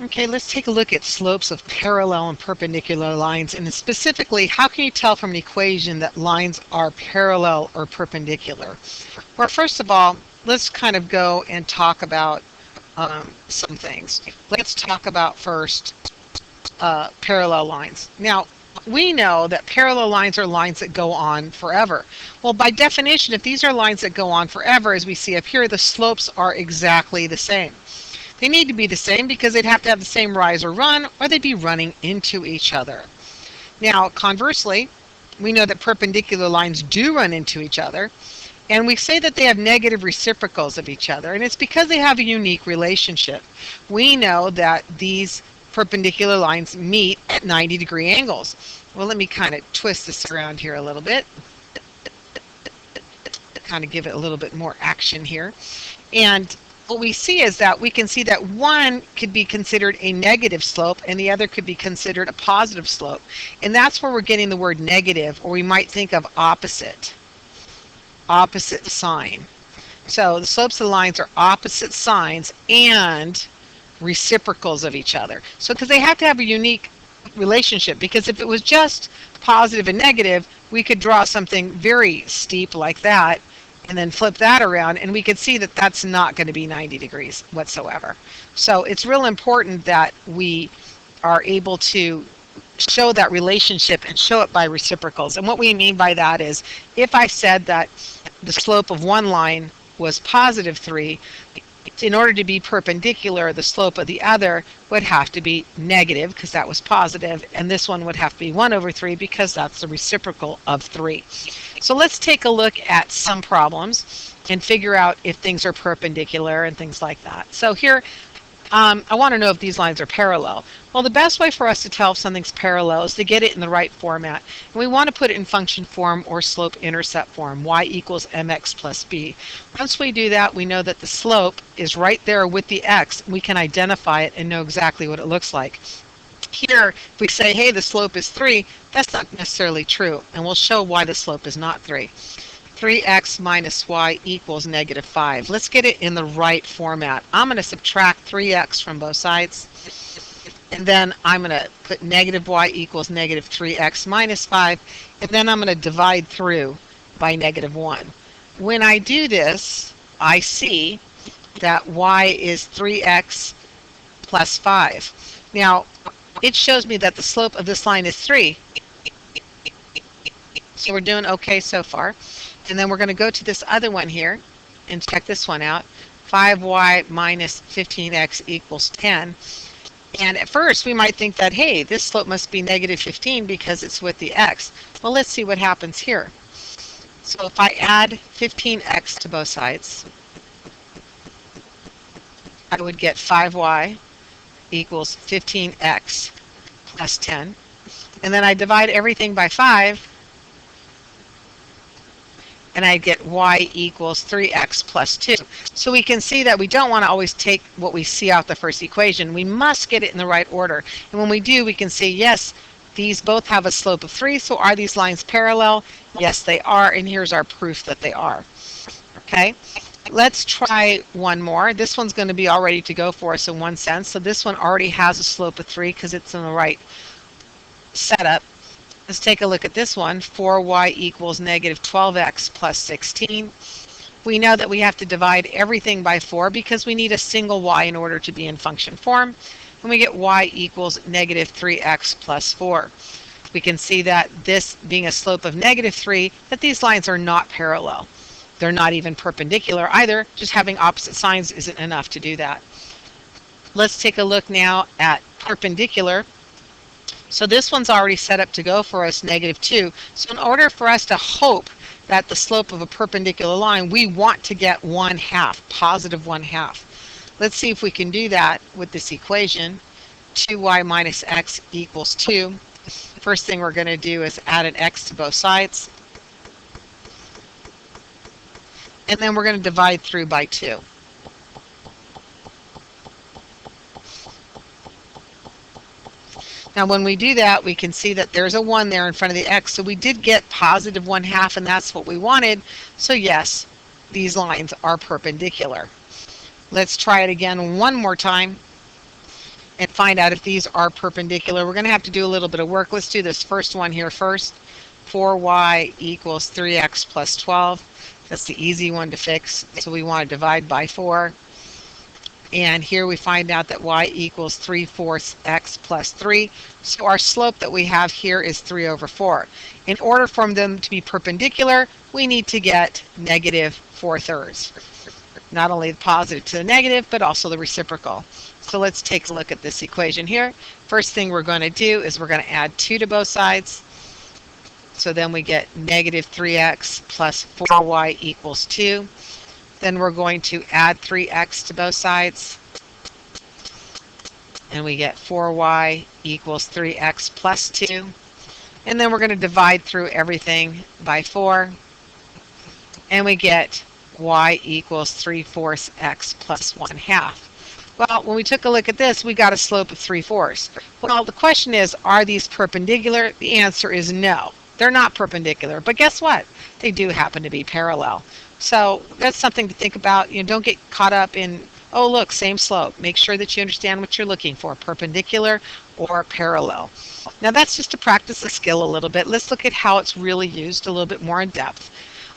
Okay, let's take a look at slopes of parallel and perpendicular lines, and specifically, how can you tell from an equation that lines are parallel or perpendicular? Well, first of all, let's kind of go and talk about some things. Let's talk about first parallel lines. Now, we know that parallel lines are lines that go on forever. Well, by definition, if these are lines that go on forever, as we see up here, the slopes are exactly the same. They need to be the same because they'd have to have the same rise or run, or they'd be running into each other. Now, conversely, we know that perpendicular lines do run into each other, and we say that they have negative reciprocals of each other, and it's because they have a unique relationship. We know that these perpendicular lines meet at 90-degree angles. Well, let me kind of twist this around here a little bit, kind of give it a little bit more action here. And what we see is that we can see that one could be considered a negative slope and the other could be considered a positive slope. And that's where we're getting the word negative, or we might think of opposite sign. So the slopes of the lines are opposite signs and reciprocals of each other. So because they have to have a unique relationship, because if it was just positive and negative, we could draw something very steep like that and then flip that around, and we could see that that's not going to be 90 degrees whatsoever. So it's real important that we are able to show that relationship and show it by reciprocals. And what we mean by that is, if I said that the slope of one line was positive 3, in order to be perpendicular, the slope of the other would have to be negative because that was positive, and this one would have to be 1/3 because that's the reciprocal of 3. So let's take a look at some problems and figure out if things are perpendicular and things like that. So here, I want to know if these lines are parallel. Well, the best way for us to tell if something's parallel is to get it in the right format. And we want to put it in function form or slope-intercept form, y equals mx plus b. Once we do that, we know that the slope is right there with the x. We can identify it and know exactly what it looks like. Here, if we say, hey, the slope is 3, that's not necessarily true. And we'll show why the slope is not 3. 3x minus y equals negative 5. Let's get it in the right format. I'm going to subtract 3x from both sides. And then I'm going to put negative y equals negative 3x minus 5. And then I'm going to divide through by negative 1. When I do this, I see that y is 3x plus 5. Now, it shows me that the slope of this line is 3. So we're doing okay so far. And then we're going to go to this other one here and check this one out. 5y minus 15x equals 10. And at first we might think that, hey, this slope must be negative 15 because it's with the x. Well, let's see what happens here. So if I add 15x to both sides, I would get 5y equals 15x plus 10. And then I divide everything by 5, and I get y equals 3x plus 2. So we can see that we don't want to always take what we see out the first equation. We must get it in the right order. And when we do, we can see, yes, these both have a slope of 3, so are these lines parallel? Yes, they are, and here's our proof that they are. Okay, let's try one more. This one's going to be all ready to go for us in one sense. So this one already has a slope of 3 because it's in the right setup. Let's take a look at this one. 4y equals negative 12x plus 16. We know that we have to divide everything by 4 because we need a single y in order to be in function form. And we get y equals negative 3x plus 4. We can see that this being a slope of negative 3, that these lines are not parallel. They're not even perpendicular either. Just having opposite signs isn't enough to do that. Let's take a look now at perpendicular. So this one's already set up to go for us, negative 2. So in order for us to hope that the slope of a perpendicular line, we want to get 1/2, positive 1/2. Let's see if we can do that with this equation. 2y minus x equals 2. First thing we're going to do is add an x to both sides. And then we're going to divide through by 2. Now when we do that, we can see that there's a 1 there in front of the x, so we did get positive 1/2, and that's what we wanted. So yes, these lines are perpendicular. Let's try it again one more time. and find out if these are perpendicular. We're going to have to do a little bit of work. Let's do this first one here first. 4y equals 3x plus 12. That's the easy one to fix. So we want to divide by 4. And here we find out that y equals 3/4 x plus 3. So our slope that we have here is 3 over 4. In order for them to be perpendicular, we need to get negative 4/3. Not only the positive to the negative, but also the reciprocal. So let's take a look at this equation here. First thing we're going to do is we're going to add 2 to both sides. So then we get negative 3x plus 4y equals 2. Then we're going to add 3x to both sides. And we get 4y equals 3x plus 2. And then we're going to divide through everything by 4. And we get y equals 3/4 x plus 1/2. Well, when we took a look at this, we got a slope of 3/4. Well, the question is, are these perpendicular? The answer is no. They're not perpendicular. But guess what? They do happen to be parallel. So that's something to think about. You know, don't get caught up in, oh, look, same slope. Make sure that you understand what you're looking for, perpendicular or parallel. Now, that's just to practice the skill a little bit. Let's look at how it's really used a little bit more in depth.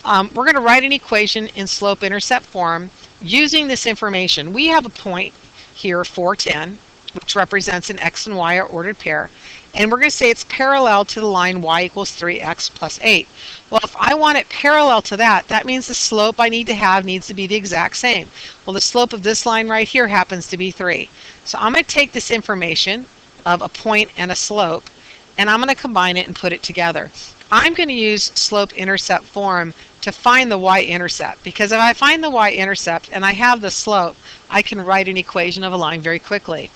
We're going to write an equation in slope-intercept form using this information. We have a point here, 410, which represents an x and y are ordered pair. And we're going to say it's parallel to the line y equals 3x plus 8. Well, if I want it parallel to that, that means the slope I need to have needs to be the exact same. Well, the slope of this line right here happens to be 3. So I'm going to take this information of a point and a slope, and I'm going to combine it and put it together. I'm going to use slope-intercept form to find the y-intercept, because if I find the y-intercept and I have the slope, I can write an equation of a line very quickly.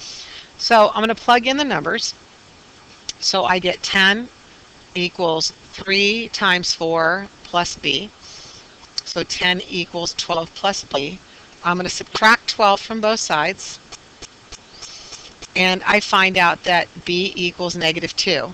So I'm going to plug in the numbers. So I get 10 equals 3 times 4 plus b. So 10 equals 12 plus b. I'm going to subtract 12 from both sides. And I find out that b equals negative 2.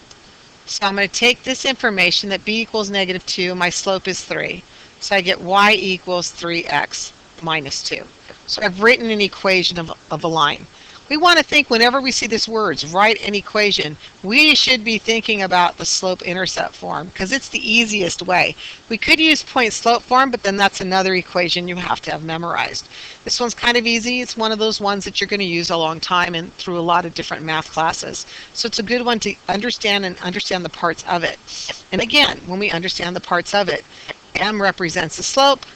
So I'm going to take this information that b equals negative 2. My slope is 3. So I get y equals 3x minus 2. So I've written an equation of a line. We want to think whenever we see these words, write an equation, we should be thinking about the slope-intercept form because it's the easiest way. We could use point-slope form, but then that's another equation you have to have memorized. This one's kind of easy. It's one of those ones that you're going to use a long time and through a lot of different math classes. So it's a good one to understand and understand the parts of it. And again, when we understand the parts of it, M represents the slope,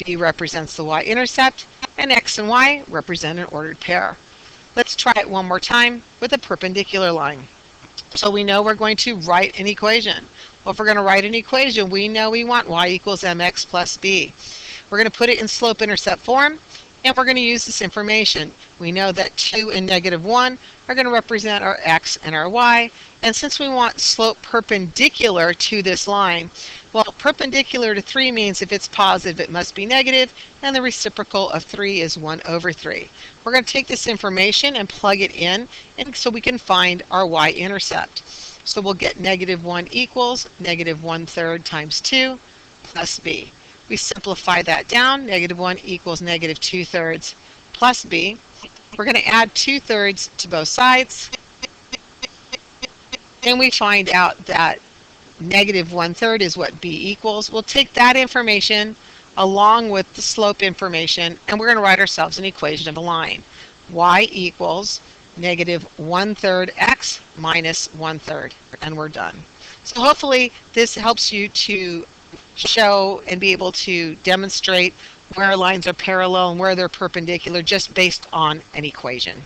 B represents the y-intercept, and X and Y represent an ordered pair. Let's try it one more time with a perpendicular line. So we know we're going to write an equation. Well, if we're going to write an equation, we know we want y equals mx plus b. We're going to put it in slope-intercept form, and we're going to use this information. We know that 2 and negative 1 are going to represent our x and our y. And since we want slope perpendicular to this line, well, perpendicular to 3 means if it's positive, it must be negative, and the reciprocal of 3 is 1 over 3. We're going to take this information and plug it in, and so we can find our y-intercept. So we'll get negative 1 equals negative 1/3 times 2 plus b. We simplify that down. Negative 1 equals negative 2/3 plus b. We're going to add 2/3 to both sides. And we find out that negative 1/3 is what b equals. We'll take that information along with the slope information, and we're going to write ourselves an equation of a line. Y equals negative 1/3 x minus 1/3, and we're done. So hopefully this helps you to show and be able to demonstrate where lines are parallel and where they're perpendicular just based on an equation.